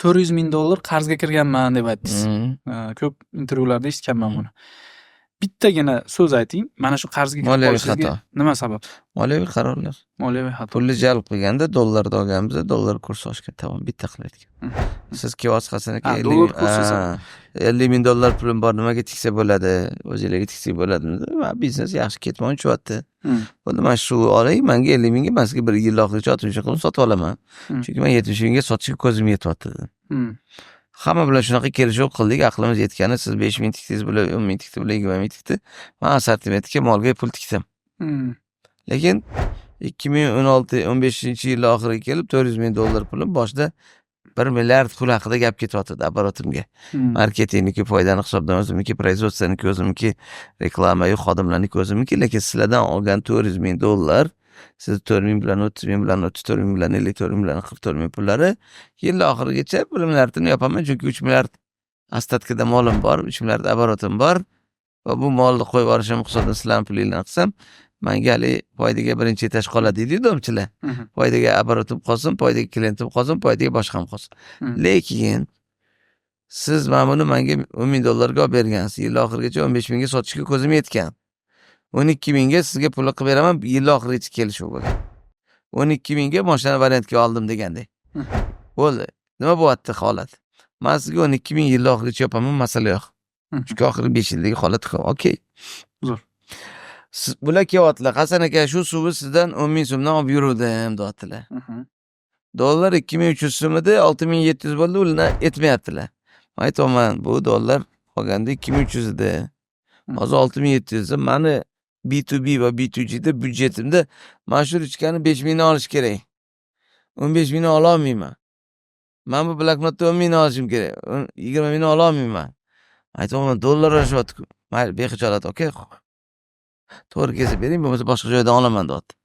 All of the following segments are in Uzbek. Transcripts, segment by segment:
$400,000 qarzga kirganman deb aytdingiz. Ko'p intervyularda eshitganman buni. Bittagina so'z ayting. Mana shu qarzga kirib Moliyaviy qolishingizga xato. nima sabab? Moliyaviy qarorlar. Moliyaviy xato. Pulni jalb qilganda dollarda olganmiz, dollar kursi oshgan. Tamom, bitta qilayotgan. Siz kiosk qasaniki dollar kursi $50,000 pulim bor, nimaga tiksa bo'ladi? O'zingizga tiksa bo'ladimi? Va biznes yaxshi ketmoqchi o'tdi. Buni men shu oling, menga 50,000 ga, sizga bir yil oxirigacha 60 qilib sotib olaman. Chunki men 70,000 ga sotishga ko'zim yetyapti. Hamma bilan shunaqa kelishuv qildik, aqlimiz yetgani, siz 5,000 tikdingiz, bular 10,000 tikdi, bular 20,000 tikdi. Men assortimentga molga pul tikdim. Lekin 2016-15-yil oxiriga kelib $400,000 pulim boshida 1 milliard pul haqida gap ketyapti оборотimga. Marketingniki, foydani hisobdan o'zimniki, производственники o'zimniki, reklama, xodimlarniki o'zimniki, lekin sizlardan olgan $400,000 siz 4,000 bilan 30,000 bilan 34,000 bilan 54,000 bilan 44,000 pullari yil oxirigacha 1 milliardini yopaman, chunki 3 milliard ostatkada molim bor, 3 milliard обороtim bor va bu molni qo'yib yuborishim hisobidan sizlarning pulinglarni qilsam, menga hali foydaga birinchi etaj qoladi deydi domchilar. Foydaga обороtim qolsin, foydaga klientim qolsin, foydaga boshqam qolsin. Lekin siz mana buni menga $10,000 ga olib bergansiz. Yil oxirigacha 15,000 ga sotishga ko'zim yetgan. 12,000 ga sizga pulni qilib beraman, yil oxirigacha kelishuv bo'lgan. 12,000 ga mashina variantga oldim degandek. Bo'ldi. Nima bo'lyapti holat? Men sizga 12,000 yil oxirigacha yopaman, masala yo'q. Chunki oxirgi 5 yildagi holat okey. Zo'r. Bular kelyaptilar. Hasan aka, shu suvni sizdan 10,000 so'mdan olib yuruvdim, deyaptilar. Dollar 2,300 so'm edi, 6,700 bo'ldi, ularni etmayaptilar. Men aytaman, bu dollar qolganda 2,300 edi. Hozir 6,700. Meni B2B va B2G da byudjetimda mana shu ichkani 5,000 olish kerak. 15,000 ola olmayman. Men bu bloknotda 10,000 olishim kerak. 20,000 ola olmayman. Aytaman, dollar oshyapti-ku. Mayli, bexijolat, okey. To'g'ri kesib bering, bo'lmasa boshqa joydan olaman, deyapti.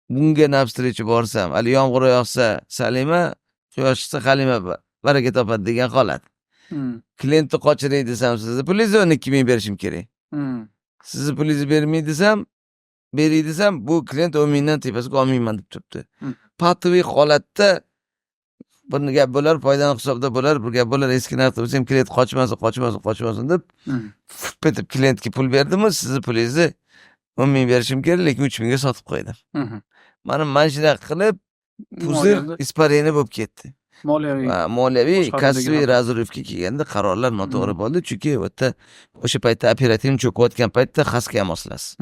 Bunga navstrichi borsam, hali yomg'ir yog'sa Salima, quyosh chiqsa Halima baraka topadi degan holat. Klientni qochiray desam, sizni pulingizni 12,000 berishim kerak. Sizni pulingizni bermay desam, beray desam, bu klient 10,000 dan tepasiga olmayman deb turibdi. Patoviy holatda bir gap bo'lar, foydani hisobda bo'lar, bir gap bo'lar, eski narxda bo'lsa ham klient qochmasin deb bitib klientga pul berdimmi, sizni pulingizni 10,000 berishim kerak, lekin 3,000 ga sotib qo'ydim. Mana shunaqa qilib puzir ispareni bo'lib ketdi. Moliyaviy kasbiy razrivga kelganda qarorlar noto'g'ri bo'ldi, chunki o'sha paytda operativ cho'kayotgan paytda xasga moslasiz.